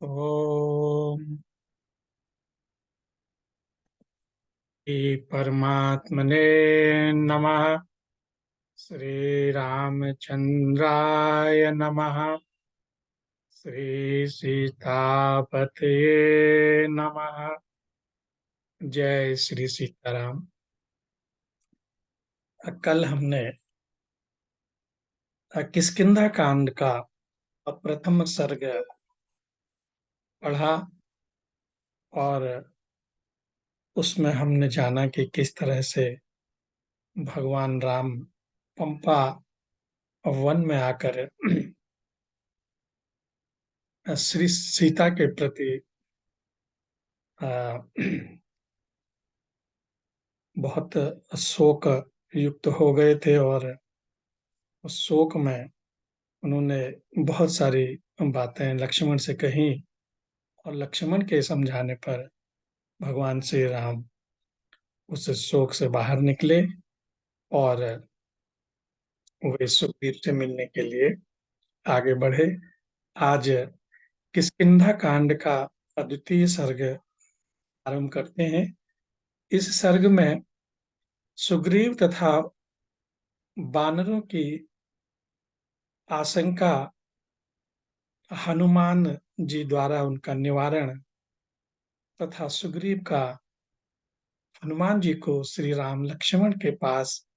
ओम श्री परमात्मने नमः। श्री रामचंद्राय नमः। श्री सीतापतये नमः। जय श्री सीताराम। कल हमने किष्किंधा कांड का प्रथम सर्ग पढ़ा और उसमें हमने जाना कि किस तरह से भगवान राम पंपा वन में आकर श्री सीता के प्रति अ, बहुत शोक युक्त हो गए थे और उस शोक में उन्होंने बहुत सारी बातें लक्ष्मण से कही और लक्ष्मण के समझाने पर भगवान श्री राम उस शोक से बाहर निकले और वे सुग्रीव से मिलने के लिए आगे बढ़े। आज किष्किंधा कांड का अद्वितीय सर्ग आरंभ करते हैं। इस सर्ग में सुग्रीव तथा वानरों की आशंका हनुमान जी द्वारा उनका निवारण तथा सुग्रीव का हनुमान जी को श्री राम लक्ष्मण के पास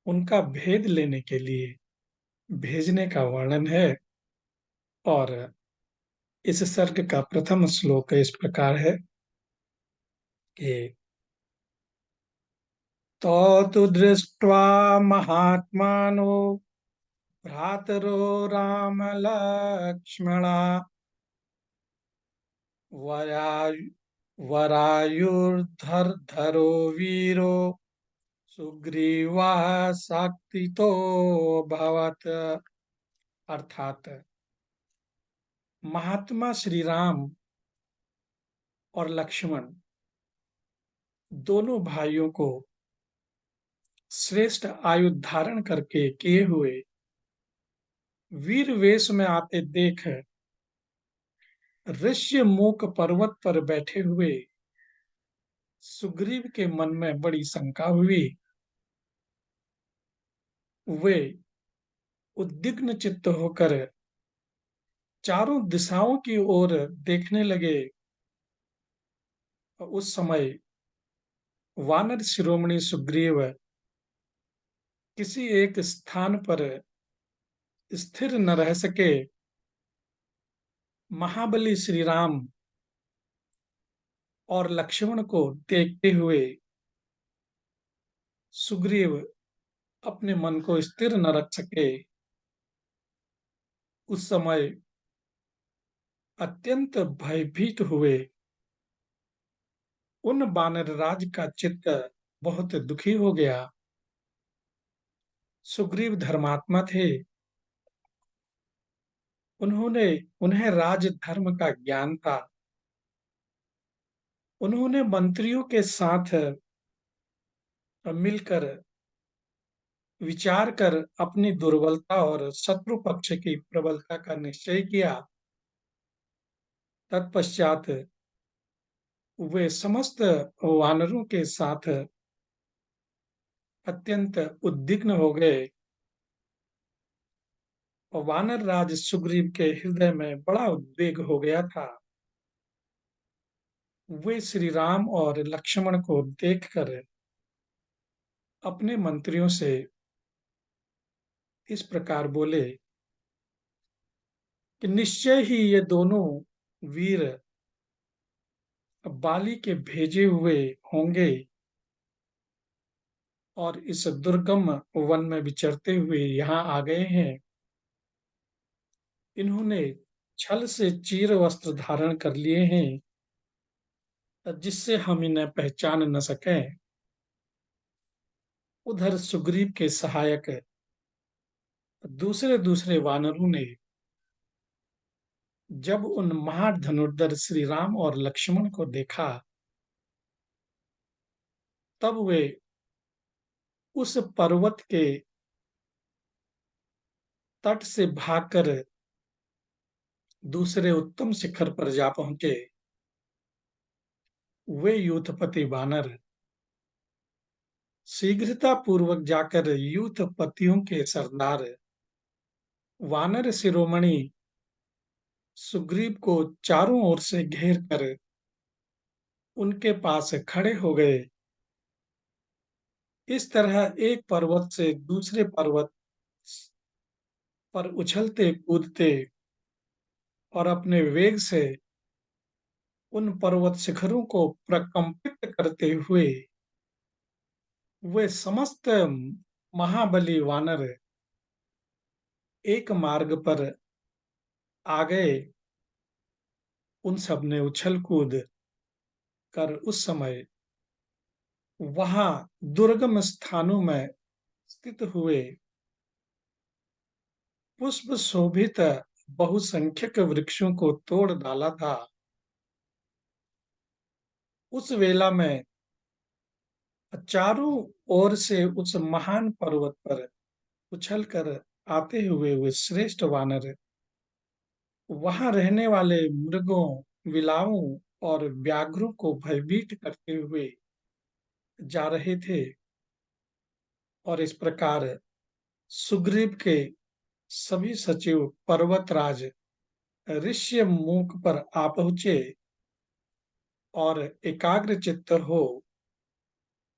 उनका भेद लेने के लिए भेजने का वर्णन है। और इस सर्ग का प्रथम श्लोक इस प्रकार है कि तो तु दृष्ट्वा महात्मानो भ्रातरो राम लक्ष्मणा वरायुर्धरो वीरो सुग्रीवाः सात्वितो भवत। अर्थात महात्मा श्री राम और लक्ष्मण दोनों भाइयों को श्रेष्ठ आयु धारण करके किए हुए वीर वेश में आते देख ऋष्यमूक पर्वत पर बैठे हुए सुग्रीव के मन में बड़ी शंका हुई। वे उद्विग्न चित्त होकर चारों दिशाओं की ओर देखने लगे। उस समय वानर शिरोमणि सुग्रीव किसी एक स्थान पर स्थिर न रह सके। महाबली श्री राम और लक्ष्मण को देखते हुए सुग्रीव अपने मन को स्थिर न रख सके। उस समय अत्यंत भयभीत हुए। उन वानर राज का चित्त बहुत दुखी हो गया। सुग्रीव धर्मात्मा थे। उन्हें राज धर्म का ज्ञान था। उन्होंने मंत्रियों के साथ मिलकर विचार कर अपनी दुर्बलता और शत्रु पक्ष की प्रबलता का निश्चय किया। तत्पश्चात वे समस्त वानरों के साथ अत्यंत उद्विग्न हो गए और वानर राज सुग्रीव के हृदय में बड़ा उद्वेग हो गया था। वे श्री राम और लक्ष्मण को देखकर अपने मंत्रियों से इस प्रकार बोले कि निश्चय ही ये दोनों वीर बाली के भेजे हुए होंगे और इस दुर्गम वन में विचरते हुए यहाँ आ गए हैं। इन्होंने छल से चीर वस्त्र धारण कर लिए हैं जिससे हम इन्हें पहचान न सकें। उधर सुग्रीव के सहायक दूसरे दूसरे वानरों ने जब उन महाधनुर्धर श्री राम और लक्ष्मण को देखा तब वे उस पर्वत के तट से भागकर दूसरे उत्तम शिखर पर जा पहुंचे। वे यूथपति वानर शीघ्रता पूर्वक जाकर यूथपतियों के सरदार वानर शिरोमणि सुग्रीव को चारों ओर से घेर कर उनके पास खड़े हो गए। इस तरह एक पर्वत से दूसरे पर्वत पर उछलते कूदते और अपने वेग से उन पर्वत शिखरों को प्रकंपित करते हुए वे समस्त महाबली वानर एक मार्ग पर आ गए। उन सब ने उछल कूद कर उस समय वहां दुर्गम स्थानों में स्थित हुए। पुष्प शोभित बहुसंख्यक वृक्षों को तोड़ डाला था। उस वेला में चारों ओर से उस महान पर्वत पर उछल कर आते हुए वे श्रेष्ठ वानर वहां रहने वाले मृगों, बिलावों और व्याघ्रों को भयभीत करते हुए जा रहे थे। और इस प्रकार सुग्रीव के सभी सचिव पर्वतराज ऋष्यमूक पर आ पहुंचे और एकाग्रचित्त हो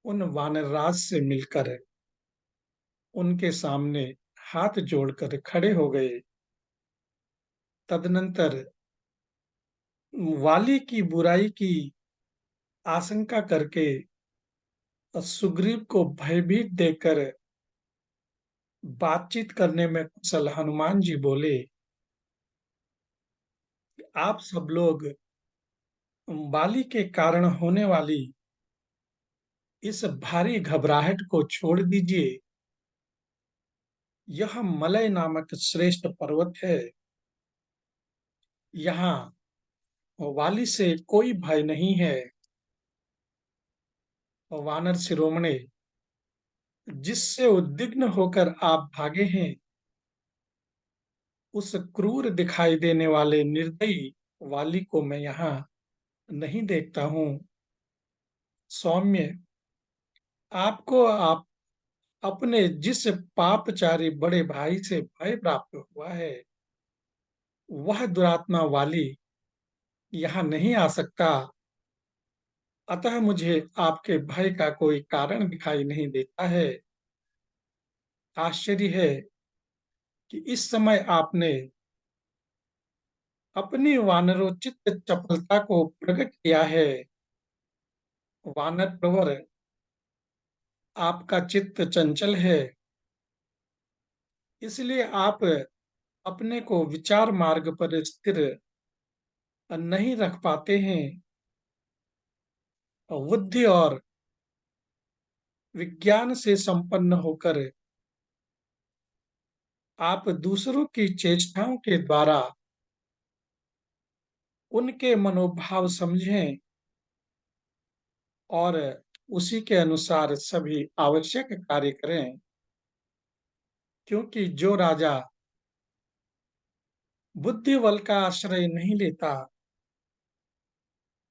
उन वानरराज से मिलकर उनके सामने हाथ जोड़कर खड़े हो गए। तदनंतर वाली की बुराई की आशंका करके सुग्रीव को भयभीत देकर बातचीत करने में कुशल हनुमान जी बोले, आप सब लोग वाली के कारण होने वाली इस भारी घबराहट को छोड़ दीजिए। यह मलय नामक श्रेष्ठ पर्वत है। यहाँ वाली से कोई भय नहीं है। वानर शिरोमणि, जिससे उद्विग्न होकर आप भागे हैं, उस क्रूर दिखाई देने वाले निर्दयी वाली को मैं यहाँ नहीं देखता हूँ। सौम्य, आपको आप अपने जिस पापचारी बड़े भाई से भय प्राप्त हुआ है, वह दुरात्मा वाली यहाँ नहीं आ सकता। अतः मुझे आपके भय का कोई कारण दिखाई नहीं देता है। आश्चर्य है कि इस समय आपने अपनी वानरोचित चपलता को प्रकट किया है। वानर प्रवर, आपका चित्त चंचल है, इसलिए आप अपने को विचार मार्ग पर स्थिर नहीं रख पाते हैं। बुद्धि और विज्ञान से संपन्न होकर आप दूसरों की चेष्टाओं के द्वारा उनके मनोभाव समझें और उसी के अनुसार सभी आवश्यक कार्य करें। क्योंकि जो राजा बुद्धि बल का आश्रय नहीं लेता,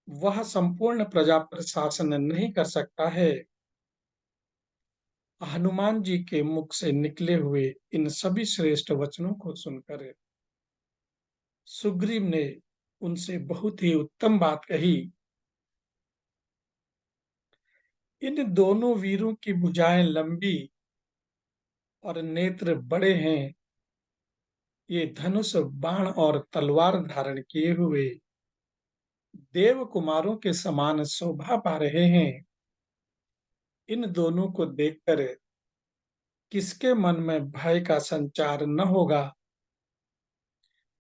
वह संपूर्ण प्रजा पर शासन नहीं कर सकता है। हनुमान जी के मुख से निकले हुए इन सभी श्रेष्ठ वचनों को सुनकर सुग्रीव ने उनसे बहुत ही उत्तम बात कही। इन दोनों वीरों की भुजाएं लंबी और नेत्र बड़े हैं। ये धनुष, बाण और तलवार धारण किए हुए देव कुमारों के समान शोभा पा रहे हैं। इन दोनों को देखकर किसके मन में भय का संचार न होगा।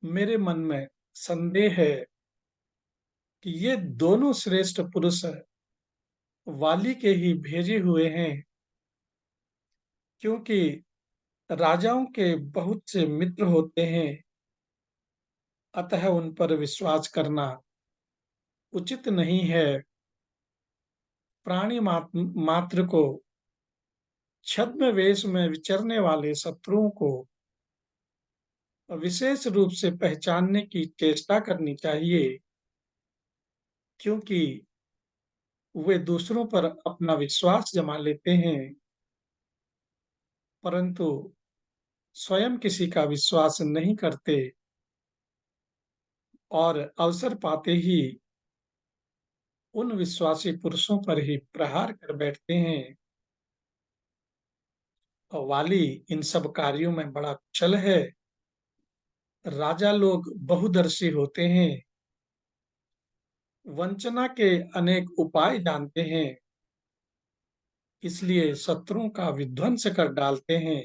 मेरे मन में संदेह है कि ये दोनों श्रेष्ठ पुरुष वाली के ही भेजे हुए हैं। क्योंकि राजाओं के बहुत से मित्र होते हैं, अतः उन पर विश्वास करना उचित नहीं है। प्राणी मात्र को छद्म वेश में विचरने वाले शत्रुओं को विशेष रूप से पहचानने की चेष्टा करनी चाहिए, क्योंकि वे दूसरों पर अपना विश्वास जमा लेते हैं, परंतु स्वयं किसी का विश्वास नहीं करते और अवसर पाते ही उन विश्वासी पुरुषों पर ही प्रहार कर बैठते हैं। और वाली इन सब कार्यों में बड़ा कुशल है। राजा लोग बहुदर्शी होते हैं, वंचना के अनेक उपाय जानते हैं, इसलिए शत्रुओं का विध्वंस कर डालते हैं।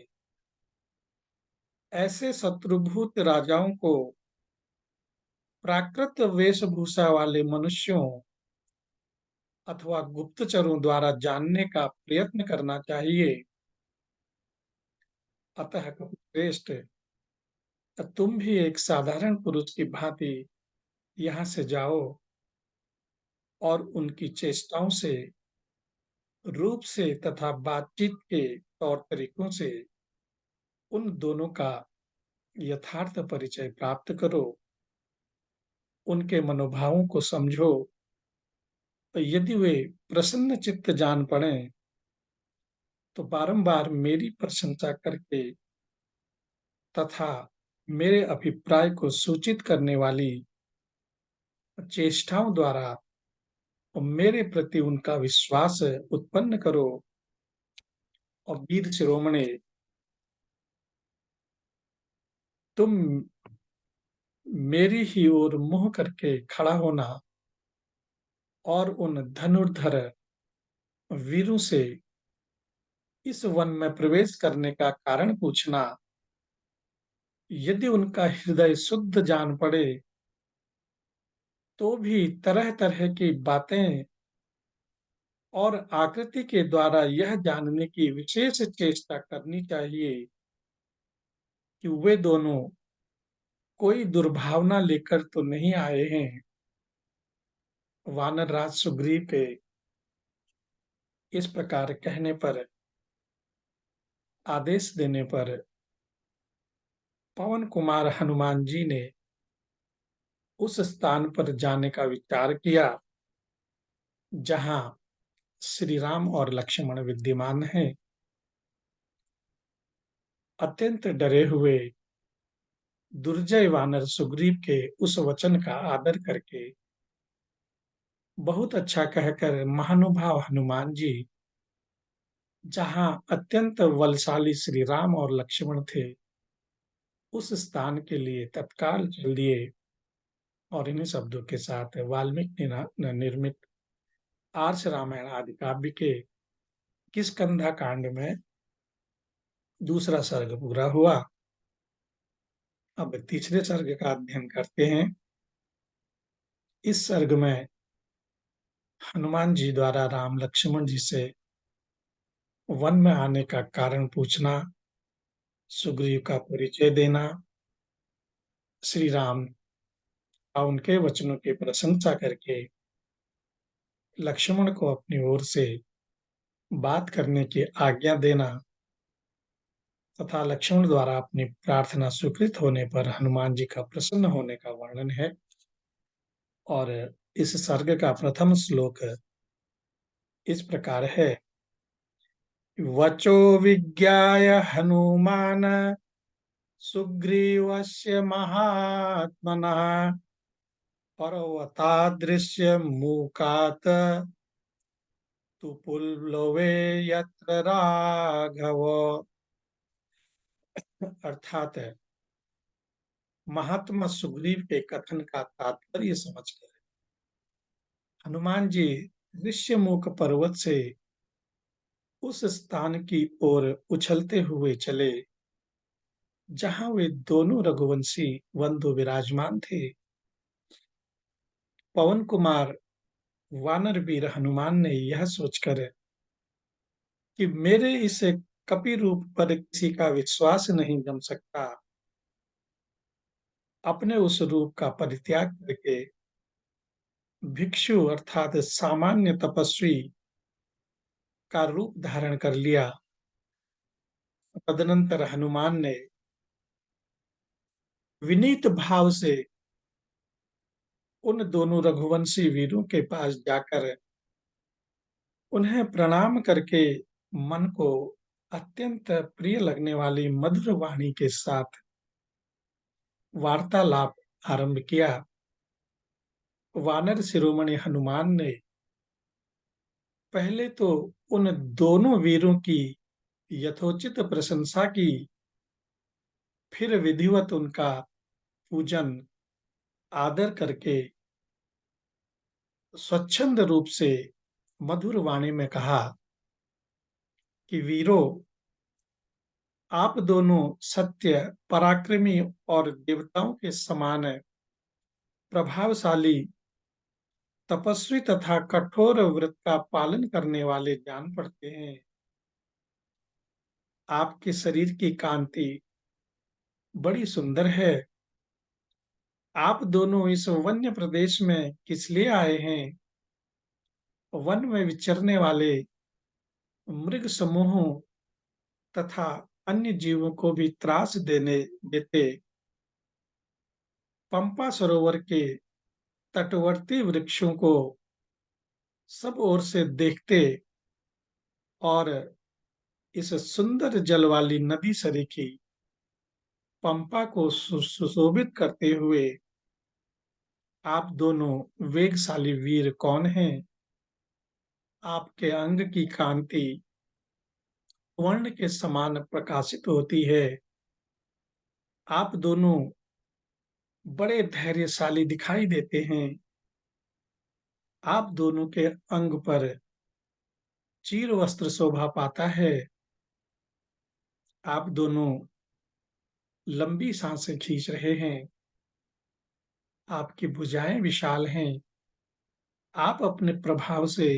ऐसे शत्रुभूत राजाओं को प्राकृत वेशभूषा वाले मनुष्यों अथवा गुप्तचरों द्वारा जानने का प्रयत्न करना चाहिए। अतः कपिश्रेष्ठ, तुम भी एक साधारण पुरुष की भांति यहाँ से जाओ और उनकी चेष्टाओं से, रूप से तथा बातचीत के तौर तरीकों से उन दोनों का यथार्थ परिचय प्राप्त करो, उनके मनोभावों को समझो। यदि वे प्रसन्न चित्त जान पड़ें, तो बारंबार मेरी प्रशंसा करके तथा मेरे अभिप्राय को सूचित करने वाली चेष्टाओं द्वारा मेरे प्रति उनका विश्वास उत्पन्न करो। और वीर शिरोमणि, तुम मेरी ही ओर मुंह करके खड़ा होना और उन धनुर्धर वीरों से इस वन में प्रवेश करने का कारण पूछना। यदि उनका हृदय शुद्ध जान पड़े, तो भी तरह तरह की बातें और आकृति के द्वारा यह जानने की विशेष चेष्टा करनी चाहिए कि वे दोनों कोई दुर्भावना लेकर तो नहीं आए हैं। वानर राज सुग्रीव के इस प्रकार कहने पर, आदेश देने पर पवन कुमार हनुमान जी ने उस स्थान पर जाने का विचार किया जहां श्री राम और लक्ष्मण विद्यमान हैं। अत्यंत डरे हुए दुर्जय वानर सुग्रीव के उस वचन का आदर करके, बहुत अच्छा कहकर महानुभाव हनुमान जी जहां अत्यंत बलशाली श्री राम और लक्ष्मण थे, उस स्थान के लिए तत्काल चल दिए। और इन्हीं शब्दों के साथ वाल्मीकि निर्मित आर्ष रामायण आदि काव्य के किष्किंधा कांड में दूसरा सर्ग पूरा हुआ। अब तीसरे सर्ग का अध्ययन करते हैं। इस सर्ग में हनुमान जी द्वारा राम लक्ष्मण जी से वन में आने का कारण पूछना, सुग्रीव का परिचय देना, श्री राम और उनके वचनों की प्रशंसा करके लक्ष्मण को अपनी ओर से बात करने की आज्ञा देना तथा लक्ष्मण द्वारा अपनी प्रार्थना स्वीकृत होने पर हनुमान जी का प्रसन्न होने का वर्णन है। और इस सर्ग का प्रथम श्लोक इस प्रकार है। वचो विज्ञाय हनुमान सुग्रीवस्य महात्मनः पर्वतादृश्य मूकात् तु पुल्लवे यत्र राघव। अर्थात महात्मा सुग्रीव के कथन का तात्पर्य समझकर हनुमान जी ऋष्यमुख पर्वत से उस स्थान की ओर उछलते हुए चले जहां वे दोनों रघुवंशी बंधु विराजमान थे। पवन कुमार वानर वीर हनुमान ने यह सोचकर कि मेरे इस कपि रूप पर किसी का विश्वास नहीं जम सकता, अपने उस रूप का परित्याग करके भिक्षु अर्थात सामान्य तपस्वी का रूप धारण कर लिया। तदनंतर हनुमान ने विनीत भाव से उन दोनों रघुवंशी वीरों के पास जाकर उन्हें प्रणाम करके मन को अत्यंत प्रिय लगने वाली मधुर वाणी के साथ वार्तालाप आरंभ किया। वानर शिरोमणि हनुमान ने पहले तो उन दोनों वीरों की यथोचित प्रशंसा की, फिर विधिवत उनका पूजन आदर करके स्वच्छंद रूप से मधुर वाणी में कहा कि वीरों, आप दोनों सत्य, पराक्रमी और देवताओं के समान प्रभावशाली, तपस्वी तथा कठोर व्रत का पालन करने वाले जान पड़ते हैं। आपके शरीर की कांति बड़ी सुंदर है। आप दोनों इस वन्य प्रदेश में किस लिए आए हैं? वन में विचरने वाले मृग समूहों तथा अन्य जीवों को भी त्रास देने देते पंपा सरोवर के तटवर्ती वृक्षों को सब ओर से देखते और इस सुंदर जल वाली नदी सरीखी पंपा को सुशोभित करते हुए आप दोनों वेगशाली वीर कौन हैं? आपके अंग की कांति वर्ण के समान प्रकाशित होती है। आप दोनों बड़े धैर्यशाली दिखाई देते हैं। आप दोनों के अंग पर चीर वस्त्र शोभा पाता है। आप दोनों लंबी सांसें खींच रहे हैं। आपकी भुजाएं विशाल हैं। आप अपने प्रभाव से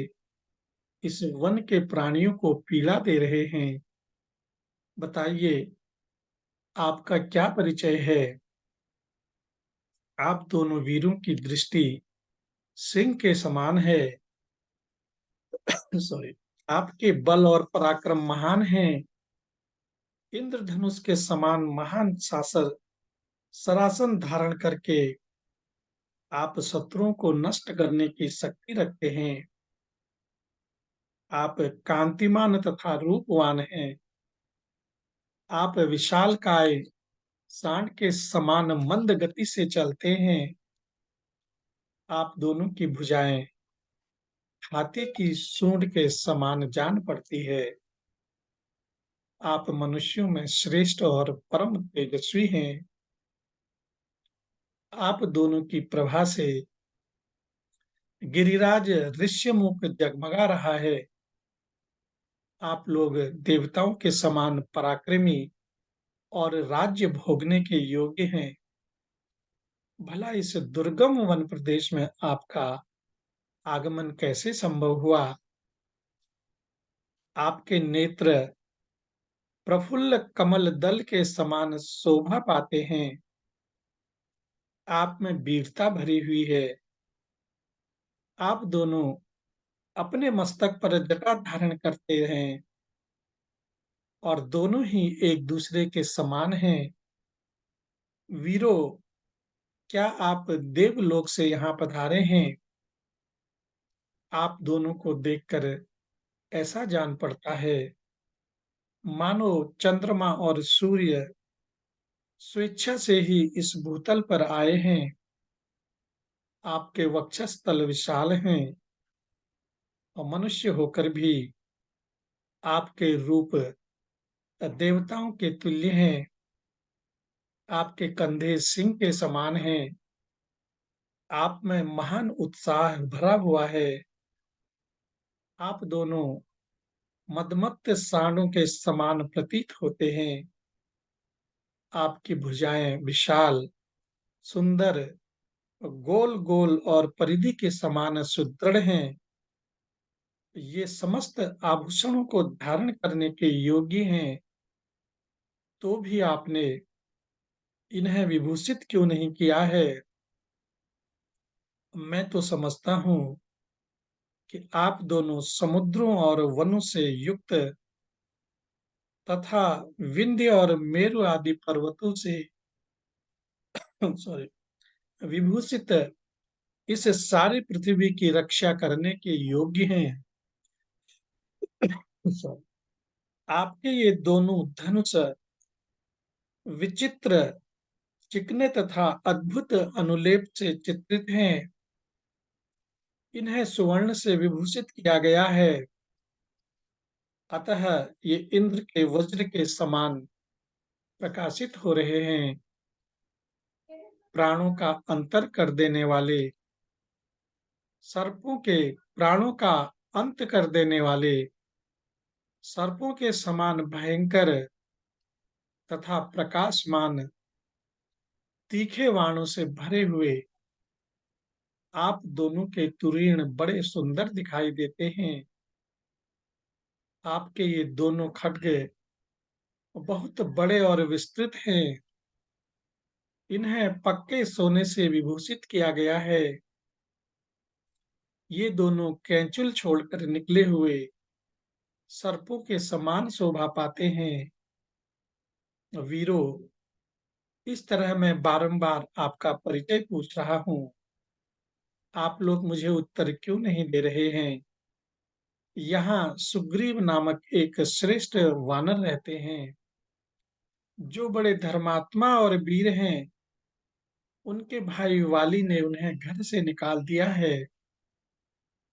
इस वन के प्राणियों को पीड़ा दे रहे हैं। बताइए, आपका क्या परिचय है? आप दोनों वीरों की दृष्टि सिंह के समान है। सॉरी। आपके बल और पराक्रम महान हैं। इंद्रधनुष के समान महान शासक सरासन धारण करके आप शत्रुओं को नष्ट करने की शक्ति रखते हैं। आप कांतिमान तथा रूपवान हैं। आप विशालकाय सांड के समान मंद गति से चलते हैं। आप दोनों की भुजाएं हाथी की सूंड के समान जान पड़ती है। आप मनुष्यों में श्रेष्ठ और परम तेजस्वी हैं। आप दोनों की प्रभा से गिरिराज ऋष्यमुख जगमगा रहा है। आप लोग देवताओं के समान पराक्रमी और राज्य भोगने के योग्य हैं। भला इस दुर्गम वन प्रदेश में आपका आगमन कैसे संभव हुआ? आपके नेत्र प्रफुल्ल कमल दल के समान शोभा पाते हैं। आप में वीरता भरी हुई है। आप दोनों अपने मस्तक पर जटा धारण करते हैं और दोनों ही एक दूसरे के समान हैं। वीरों, क्या आप देवलोक से यहाँ पधारे हैं? आप दोनों को देखकर ऐसा जान पड़ता है मानो चंद्रमा और सूर्य स्वेच्छा से ही इस भूतल पर आए हैं। आपके वक्षस्थल विशाल हैं और मनुष्य होकर भी आपके रूप देवताओं के तुल्य हैं। आपके कंधे सिंह के समान हैं। आप में महान उत्साह भरा हुआ है। आप दोनों मदमत्त सांडों के समान प्रतीत होते हैं। आपकी भुजाएं विशाल, सुंदर, गोल गोल और परिधि के समान सुदृढ़ हैं। ये समस्त आभूषणों को धारण करने के योग्य हैं, तो भी आपने इन्हें विभूषित क्यों नहीं किया है? मैं तो समझता हूँ कि आप दोनों समुद्रों और वनों से युक्त तथा विंध्य और मेरु आदि पर्वतों से सॉरी, विभूषित इस सारी पृथ्वी की रक्षा करने के योग्य हैं। सॉरी, आपके ये दोनों धनुष विचित्र, चिकने तथा अद्भुत अनुलेप से चित्रित हैं। इन्हें सुवर्ण से विभूषित किया गया है, अतः ये इंद्र के वज्र के समान प्रकाशित हो रहे हैं। प्राणों का अंतर कर देने वाले, सर्पों के प्राणों का अंत कर देने वाले, सर्पों के समान भयंकर तथा प्रकाशमान तीखे बाणों से भरे हुए आप दोनों के तुरीण बड़े सुंदर दिखाई देते हैं। आपके ये दोनों खड्ग बहुत बड़े और विस्तृत हैं। इन्हें पक्के सोने से विभूषित किया गया है। ये दोनों कैंचुल छोड़कर निकले हुए सर्पों के समान शोभा पाते हैं। वीरो, इस तरह मैं बारंबार आपका परिचय पूछ रहा हूँ, आप लोग मुझे उत्तर क्यों नहीं दे रहे हैं? यहाँ सुग्रीव नामक एक श्रेष्ठ वानर रहते हैं, जो बड़े धर्मात्मा और वीर हैं। उनके भाई वाली ने उन्हें घर से निकाल दिया है,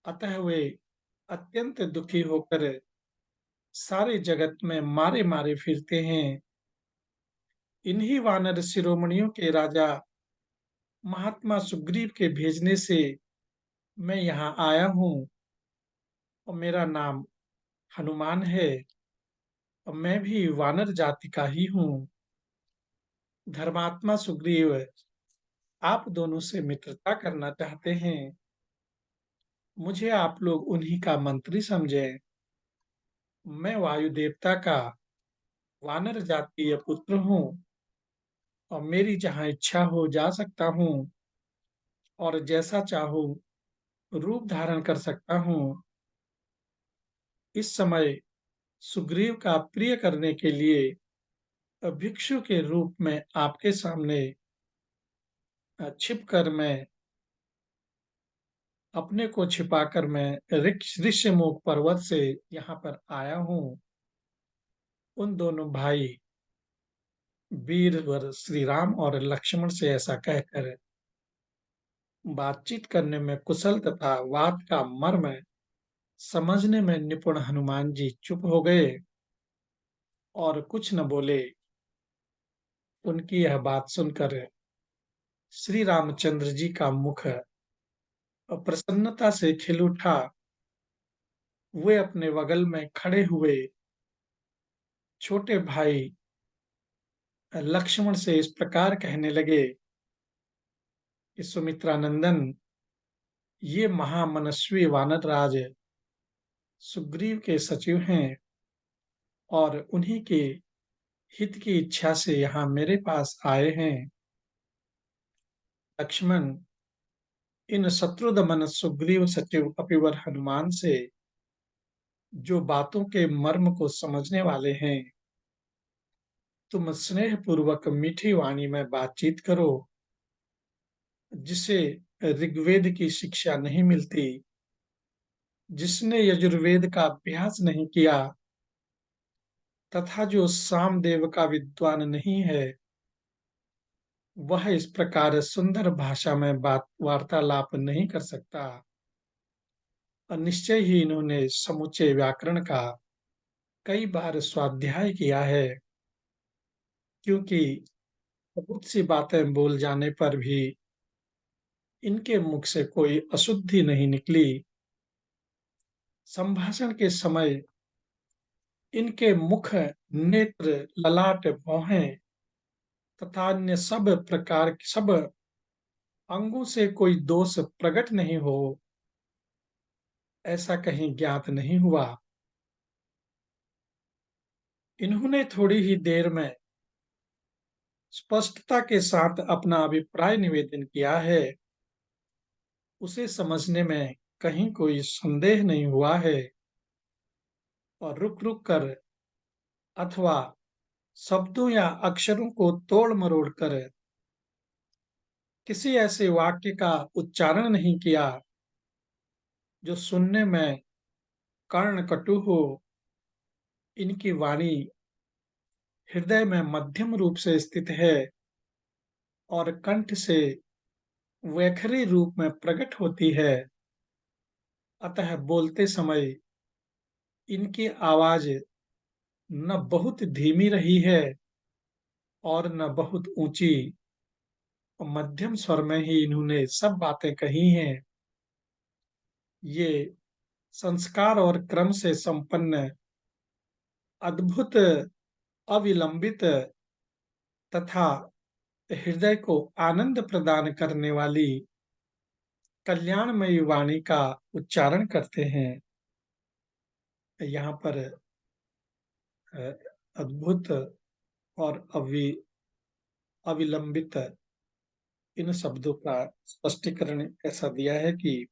अतः वे अत्यंत दुखी होकर सारे जगत में मारे मारे फिरते हैं। इन्हीं वानर शिरोमणियों के राजा महात्मा सुग्रीव के भेजने से मैं यहाँ आया हूँ, और मेरा नाम हनुमान है, और मैं भी वानर जाति का ही हूँ। धर्मात्मा सुग्रीव आप दोनों से मित्रता करना चाहते हैं। मुझे आप लोग उन्हीं का मंत्री समझें। मैं वायु देवता का वानर जातीय पुत्र हूँ, और मेरी जहाँ इच्छा हो जा सकता हूँ, और जैसा चाहूँ रूप धारण कर सकता हूँ। इस समय सुग्रीव का प्रिय करने के लिए भिक्षु के रूप में आपके सामने छिप कर मैं अपने को छिपाकर मैं ऋष्यमुख पर्वत से यहाँ पर आया हूँ। उन दोनों भाई वीरवर श्री राम और लक्ष्मण से ऐसा कहकर बातचीत करने में कुशल तथा बात का मर्म समझने में निपुण हनुमान जी चुप हो गए और कुछ न बोले। उनकी यह बात सुनकर श्री रामचंद्र जी का मुख प्रसन्नता से खिल उठा। वे अपने बगल में खड़े हुए छोटे भाई लक्ष्मण से इस प्रकार कहने लगे कि सुमित्रा नंदन, ये महामनस्वी वानरराज सुग्रीव के सचिव हैं, और उन्हीं के हित की इच्छा से यहाँ मेरे पास आए हैं। लक्ष्मण, इन शत्रुदमन सुग्रीव सचिव कपिवर हनुमान से जो बातों के मर्म को समझने वाले हैं, तुम स्नेह पूर्वक मीठी वाणी में बातचीत करो, जिसे ऋग्वेद की शिक्षा नहीं मिलती, जिसने यजुर्वेद का अभ्यास नहीं किया, तथा जो सामदेव का विद्वान नहीं है, वह इस प्रकार सुंदर भाषा में बात वार्तालाप नहीं कर सकता। और निश्चय ही इन्होंने समुचे व्याकरण का कई बार स्वाध्याय किया है, क्योंकि बहुत सी बातें बोल जाने पर भी इनके मुख से कोई अशुद्धि नहीं निकली। संभाषण के समय इनके मुख, नेत्र, ललाट, भौहें तथा अन्य सब अंगों से कोई दोष प्रकट नहीं हो, ऐसा कहीं ज्ञात नहीं हुआ। इन्होंने थोड़ी ही देर में स्पष्टता के साथ अपना अभिप्राय निवेदन किया है। उसे समझने में कहीं कोई संदेह नहीं हुआ है, और रुक रुक कर अथवा शब्दों या अक्षरों को तोड़ मरोड़ कर किसी ऐसे वाक्य का उच्चारण नहीं किया जो सुनने में कर्णकटु हो। इनकी वाणी हृदय में मध्यम रूप से स्थित है और कंठ से वैखरी रूप में प्रकट होती है। अतः बोलते समय इनकी आवाज न बहुत धीमी रही है और न बहुत ऊंची, मध्यम स्वर में ही इन्होंने सब बातें कही हैं। ये संस्कार और क्रम से संपन्न, अद्भुत, अविलंबित तथा हृदय को आनंद प्रदान करने वाली कल्याणमयी वाणी का उच्चारण करते हैं। यहाँ पर अद्भुत और अविलंबित इन शब्दों का स्पष्टीकरण ऐसा दिया है कि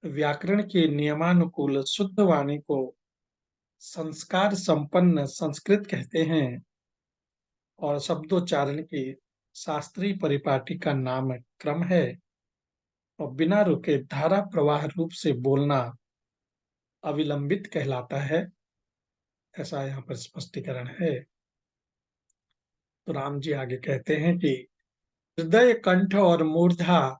व्याकरण के नियमानुकूल शुद्ध वाणी को संस्कार संपन्न संस्कृत कहते हैं और शब्दोच्चारण की शास्त्रीय परिपाटी का नाम क्रम है और बिना रुके धारा प्रवाह रूप से बोलना अविलंबित कहलाता है। ऐसा यहाँ पर स्पष्टीकरण है। तो राम जी आगे कहते हैं कि हृदय, कंठ और मूर्धा,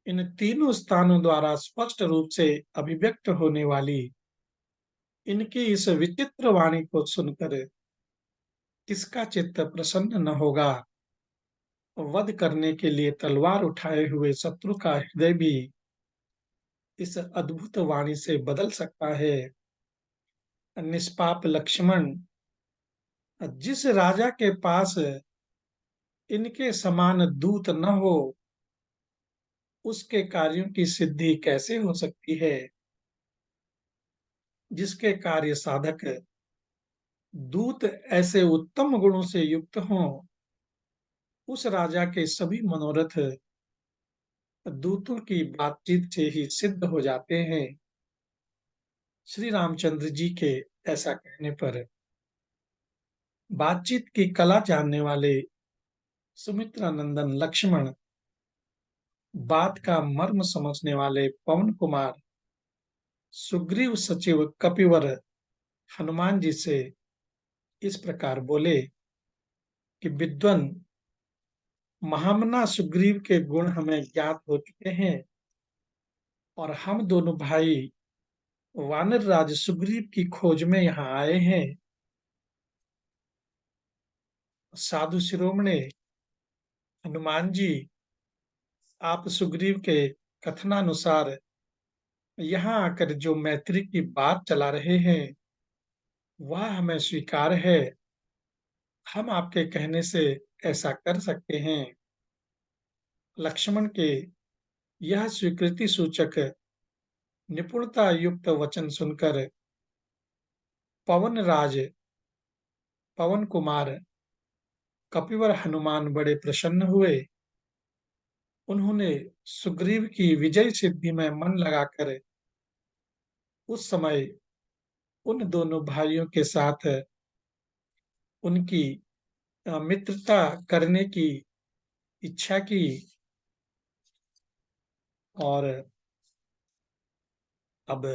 इन तीनों स्थानों द्वारा स्पष्ट रूप से अभिव्यक्त होने वाली इनकी इस विचित्र वाणी को सुनकर किसका चित्त प्रसन्न न होगा। वध करने के लिए तलवार उठाए हुए शत्रु का हृदय भी इस अद्भुत वाणी से बदल सकता है। निष्पाप लक्ष्मण, जिस राजा के पास इनके समान दूत न हो, उसके कार्यों की सिद्धि कैसे हो सकती है। जिसके कार्य साधक दूत ऐसे उत्तम गुणों से युक्त हों, उस राजा के सभी मनोरथ दूतों की बातचीत से ही सिद्ध हो जाते हैं। श्री रामचंद्र जी के ऐसा कहने पर बातचीत की कला जानने वाले सुमित्रा नंदन लक्ष्मण, बात का मर्म समझने वाले पवन कुमार, सुग्रीव सचिव कपिवर हनुमान जी से इस प्रकार बोले कि विद्वन महामना सुग्रीव के गुण हमें ज्ञात हो चुके हैं और हम दोनों भाई वानर राज सुग्रीव की खोज में यहाँ आए हैं। साधु शिरोमणि हनुमान जी, आप सुग्रीव के कथनानुसार यहाँ आकर जो मैत्री की बात चला रहे हैं वह हमें स्वीकार है। हम आपके कहने से ऐसा कर सकते हैं। लक्ष्मण के यह स्वीकृति सूचक निपुणता युक्त वचन सुनकर पवन राज, पवन कुमार, कपिवर हनुमान बड़े प्रसन्न हुए। उन्होंने सुग्रीव की विजय सिद्धि में मन लगाकर उस समय उन दोनों भाइयों के साथ उनकी मित्रता करने की इच्छा की और अब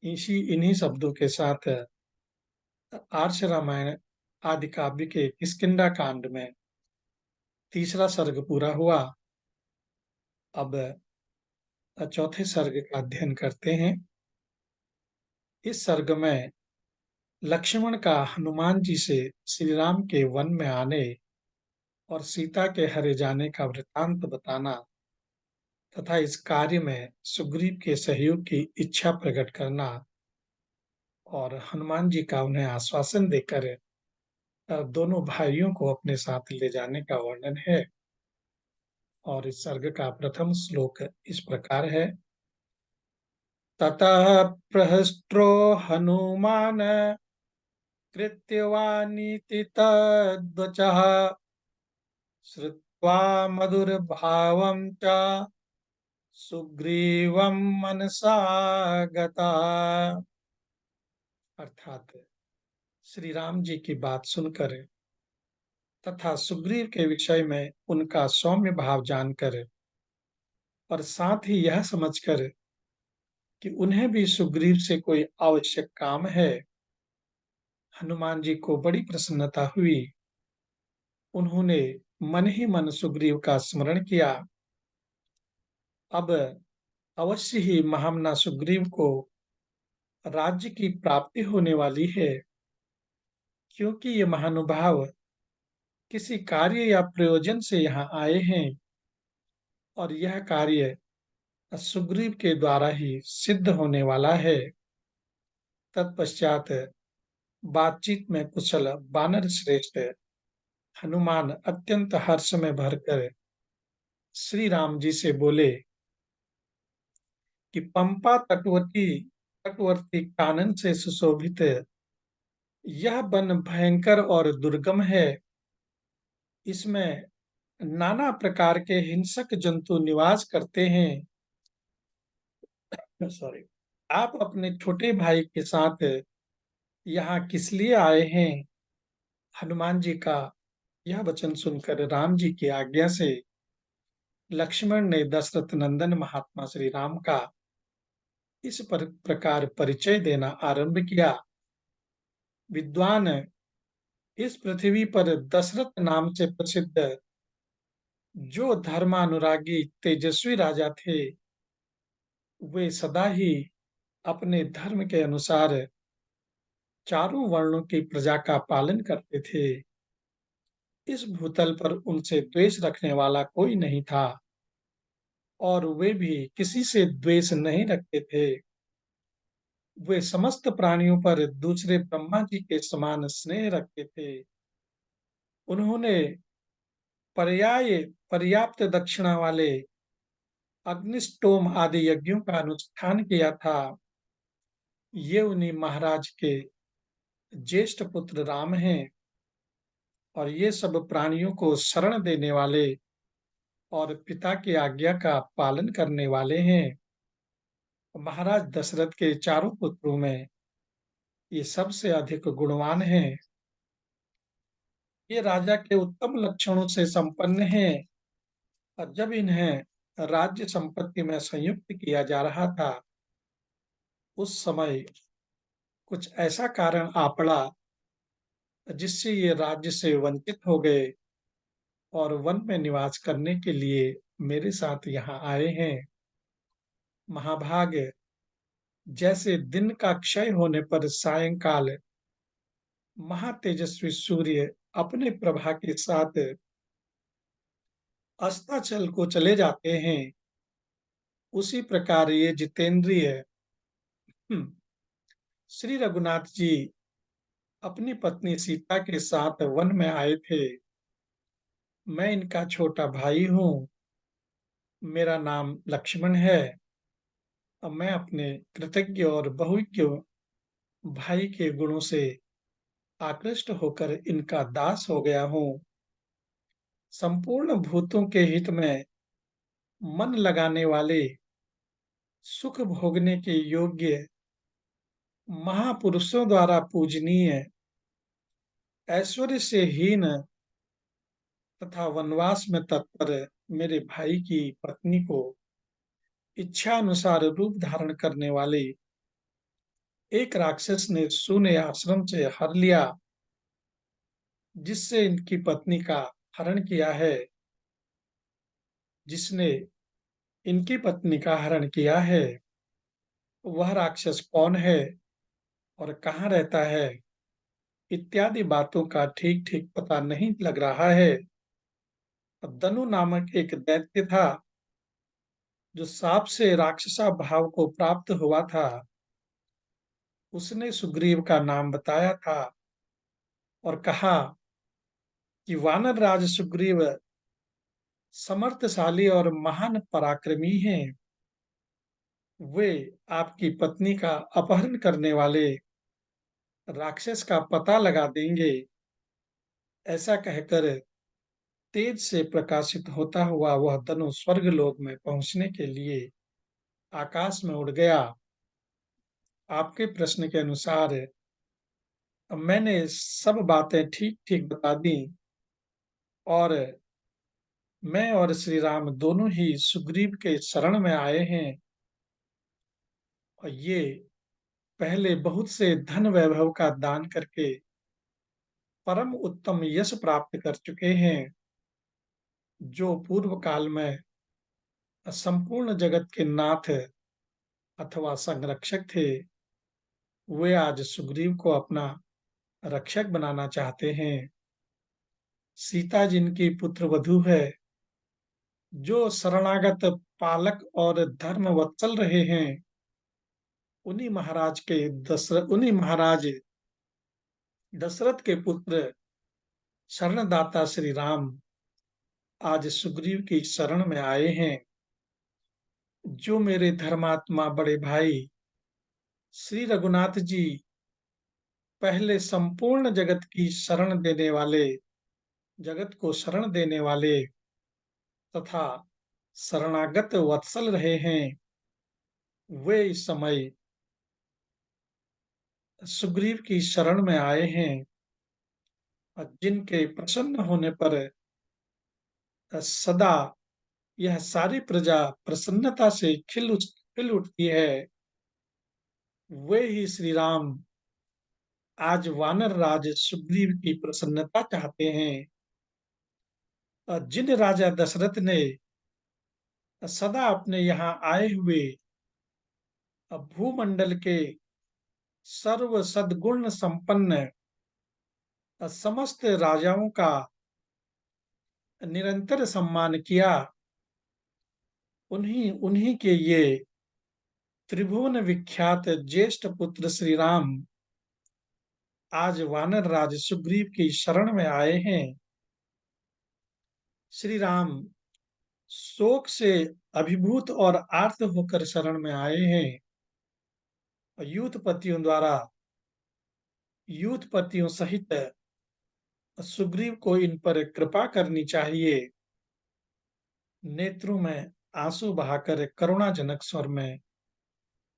इन्हीं शब्दों के साथ आर्ष रामायण आदि काव्य के किष्किंधा कांड में तीसरा सर्ग पूरा हुआ। अब चौथे सर्ग का अध्ययन करते हैं। इस सर्ग में लक्ष्मण का हनुमान जी से श्री राम के वन में आने और सीता के हरे जाने का वृतांत बताना तथा इस कार्य में सुग्रीव के सहयोग की इच्छा प्रकट करना और हनुमान जी का उन्हें आश्वासन देकर दोनों भाइयों को अपने साथ ले जाने का वर्णन है। और इस सर्ग का प्रथम श्लोक इस प्रकार है। ततः प्रहृष्टो हनुमान कृत्यवानीति तद्वचः श्रुत्वा मधुरभावं च सुग्रीवं मनसा गतः। अर्थात श्री राम जी की बात सुनकर तथा सुग्रीव के विषय में उनका सौम्य भाव जानकर और साथ ही यह समझकर कि उन्हें भी सुग्रीव से कोई आवश्यक काम है, हनुमान जी को बड़ी प्रसन्नता हुई। उन्होंने मन ही मन सुग्रीव का स्मरण किया। अब अवश्य ही महामना सुग्रीव को राज्य की प्राप्ति होने वाली है, क्योंकि ये महानुभाव किसी कार्य या प्रयोजन से यहाँ आए हैं और यह कार्य सुग्रीव के द्वारा ही सिद्ध होने वाला है। तत्पश्चात बातचीत में कुशल वानर श्रेष्ठ हनुमान अत्यंत हर्ष में भरकर श्री राम जी से बोले कि पंपा तटवर्ती कानन से सुशोभित यह वन भयंकर और दुर्गम है। इसमें नाना प्रकार के हिंसक जंतु निवास करते हैं। सॉरी, आप अपने छोटे भाई के साथ यहाँ किस लिए आए हैं? हनुमान जी का यह वचन सुनकर राम जी की आज्ञा से लक्ष्मण ने दशरथ नंदन महात्मा श्री राम का इस प्रकार परिचय देना आरंभ किया। विद्वान इस पृथ्वी पर दशरथ नाम से प्रसिद्ध जो धर्मानुरागी तेजस्वी राजा थे, वे सदा ही अपने धर्म के अनुसार चारों वर्णों की प्रजा का पालन करते थे। इस भूतल पर उनसे द्वेष रखने वाला कोई नहीं था और वे भी किसी से द्वेष नहीं रखते थे। वे समस्त प्राणियों पर दूसरे ब्रह्मा जी के समान स्नेह रखते थे। उन्होंने पर्याप्त दक्षिणा वाले अग्निष्टोम आदि यज्ञों का अनुष्ठान किया था। ये उन्हीं महाराज के ज्येष्ठ पुत्र राम हैं और ये सब प्राणियों को शरण देने वाले और पिता की आज्ञा का पालन करने वाले हैं। महाराज दशरथ के चारों पुत्रों में ये सबसे अधिक गुणवान हैं। ये राजा के उत्तम लक्षणों से संपन्न हैं और जब इन्हें राज्य संपत्ति में संयुक्त किया जा रहा था, उस समय कुछ ऐसा कारण आ पड़ा जिससे ये राज्य से वंचित हो गए और वन में निवास करने के लिए मेरे साथ यहाँ आए हैं। महाभाग, जैसे दिन का क्षय होने पर सायंकाल महातेजस्वी सूर्य अपने प्रभा के साथ अस्ताचल को चले जाते हैं, उसी प्रकार ये जितेंद्रिय श्री रघुनाथ जी अपनी पत्नी सीता के साथ वन में आए थे। मैं इनका छोटा भाई हूँ। मेरा नाम लक्ष्मण है। अब मैं अपने कृतज्ञ और बहुज्ञ भाई के गुणों से आकृष्ट होकर इनका दास हो गया हूँ। संपूर्ण भूतों के हित में मन लगाने वाले, सुख भोगने के योग्य, महापुरुषों द्वारा पूजनीय, ऐश्वर्य से हीन तथा वनवास में तत्पर मेरे भाई की पत्नी को इच्छा अनुसार रूप धारण करने वाले एक राक्षस ने शून्य आश्रम से हर लिया, जिससे इनकी पत्नी का हरण किया है। जिसने इनकी पत्नी का हरण किया है, वह राक्षस कौन है और कहाँ रहता है, इत्यादि बातों का ठीक ठीक पता नहीं लग रहा है। दनु नामक एक दैत्य था जो सांप से राक्षसा भाव को प्राप्त हुआ था। उसने सुग्रीव का नाम बताया था और कहा कि वानर राज सुग्रीव समर्थशाली और महान पराक्रमी हैं। वे आपकी पत्नी का अपहरण करने वाले राक्षस का पता लगा देंगे। ऐसा कहकर तेज से प्रकाशित होता हुआ वह धनुष स्वर्गलोक में पहुंचने के लिए आकाश में उड़ गया। आपके प्रश्न के अनुसार मैंने सब बातें ठीक ठीक बता दी। और मैं और श्री राम दोनों ही सुग्रीव के शरण में आए हैं और ये पहले बहुत से धन वैभव का दान करके परम उत्तम यश प्राप्त कर चुके हैं, जो पूर्व काल में संपूर्ण जगत के नाथ अथवा संरक्षक थे। वे आज सुग्रीव को अपना रक्षक बनाना चाहते हैं। सीता जिनकी पुत्र वधू है, जो शरणागत पालक और धर्म वत्सल रहे हैं, उन्हीं महाराज दशरथ के पुत्र शरणदाता श्री राम आज सुग्रीव की शरण में आए हैं। जो मेरे धर्मात्मा बड़े भाई श्री रघुनाथ जी पहले संपूर्ण जगत को शरण देने वाले तथा शरणागत वत्सल रहे हैं, वे इस समय सुग्रीव की शरण में आए हैं और जिनके प्रसन्न होने पर सदा यह सारी प्रजा प्रसन्नता से खिल उठती है। वे ही श्री राम आज वानर राज सुग्रीव की प्रसन्नता चाहते हैं। जिन राजा दशरथ ने सदा अपने यहाँ आए हुए भूमंडल के सर्व सद्गुण संपन्न समस्त राजाओं का निरंतर सम्मान किया, उन्हीं उन्हीं के ये त्रिभुवन विख्यात ज्येष्ठ पुत्र श्री राम आज वानर राज सुग्रीव की शरण में आए हैं। श्री राम शोक से अभिभूत और आर्त होकर शरण में आए हैं। यूथपतियों सहित सुग्रीव को इन पर कृपा करनी चाहिए। नेत्रों में आंसू बहाकर करुणाजनक स्वर में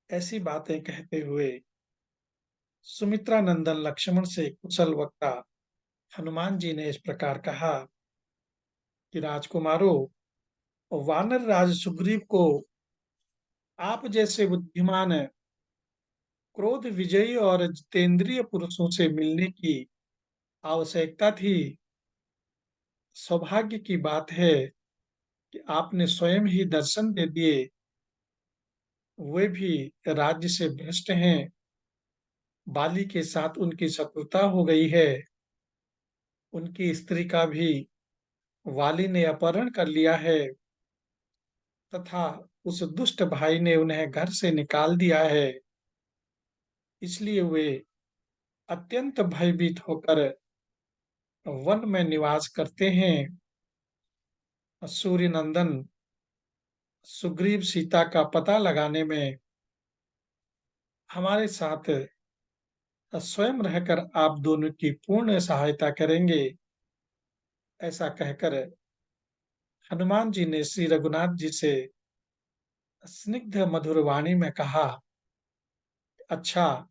ऐसी बातें कहते हुए सुमित्रा नंदन लक्ष्मण से कुशल वक्ता हनुमान जी ने इस प्रकार कहा कि राजकुमारों, वानर राज सुग्रीव को आप जैसे बुद्धिमान, क्रोध विजयी और जितेंद्रिय पुरुषों से मिलने की आवश्यकता थी। सौभाग्य की बात है कि आपने स्वयं ही दर्शन दे दिए। वे भी राज्य से भ्रष्ट हैं। बाली के साथ उनकी शत्रुता हो गई है। उनकी स्त्री का भी वाली ने अपहरण कर लिया है तथा उस दुष्ट भाई ने उन्हें घर से निकाल दिया है। इसलिए वे अत्यंत भयभीत होकर वन में निवास करते हैं। सूर्य नंदन सुग्रीव सीता का पता लगाने में हमारे साथ स्वयं रहकर आप दोनों की पूर्ण सहायता करेंगे। ऐसा कहकर हनुमान जी ने श्री रघुनाथ जी से स्निग्ध मधुर वाणी में कहा, अच्छा,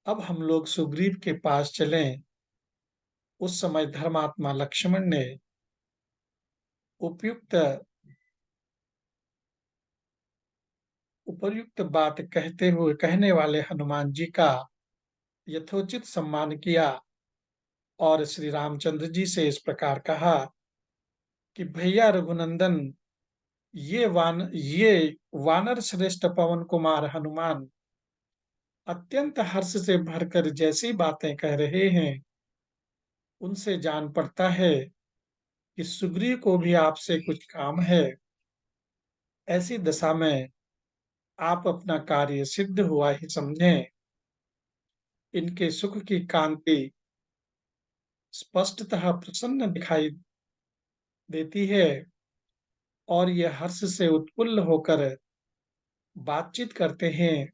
अब हम लोग सुग्रीव के पास चलें। उस समय धर्मात्मा लक्ष्मण ने उपयुक्त उपर्युक्त बात कहने वाले हनुमान जी का यथोचित सम्मान किया और श्री रामचंद्र जी से इस प्रकार कहा कि भैया रघुनंदन, ये वानर श्रेष्ठ पवन कुमार हनुमान अत्यंत हर्ष से भरकर जैसी बातें कह रहे हैं, उनसे जान पड़ता है कि सुग्रीव को भी आपसे कुछ काम है। ऐसी दशा में आप अपना कार्य सिद्ध हुआ ही समझें। इनके सुख की कांति स्पष्टतः प्रसन्न दिखाई देती है और ये हर्ष से उत्फुल्ल होकर बातचीत करते हैं।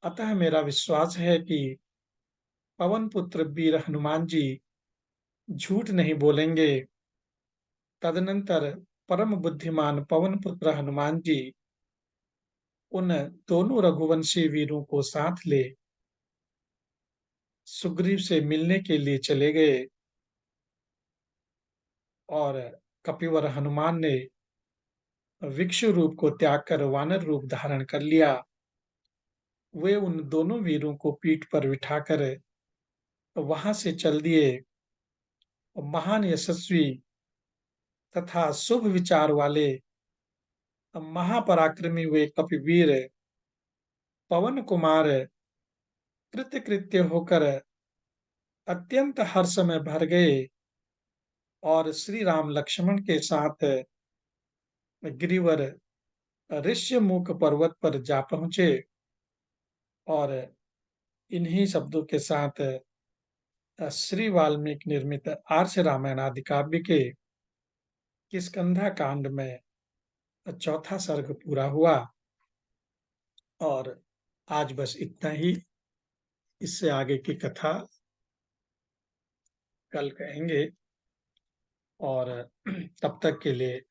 अतः मेरा विश्वास है कि पवन पुत्र वीर हनुमान जी झूठ नहीं बोलेंगे। तदनंतर परम बुद्धिमान पवन पुत्र हनुमान जी उन दोनों रघुवंशी वीरों को साथ ले सुग्रीव से मिलने के लिए चले गए। और कपिवर हनुमान ने भिक्षु रूप को त्याग कर वानर रूप धारण कर लिया। वे उन दोनों वीरों को पीठ पर बिठाकर वहां से चल दिए। महान यशस्वी तथा शुभ विचार वाले महापराक्रमी वे कपिवीर पवन कुमार कृतकृत्य होकर अत्यंत हर्ष में भर गए और श्री राम लक्ष्मण के साथ गिरिवर ऋष्यमुख पर्वत पर जा पहुंचे और इन्हीं शब्दों के साथ श्री वाल्मीकि निर्मित आर्ष रामायण आदि काव्य के किष्किंधा कांड में चौथा सर्ग पूरा हुआ। और आज बस इतना ही। इससे आगे की कथा कल कहेंगे। और तब तक के लिए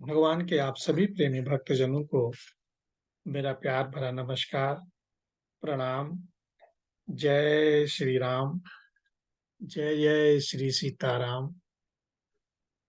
भगवान के आप सभी प्रेमी भक्तजनों को मेरा प्यार भरा नमस्कार, प्रणाम। जय श्री राम, जय जय श्री सीताराम।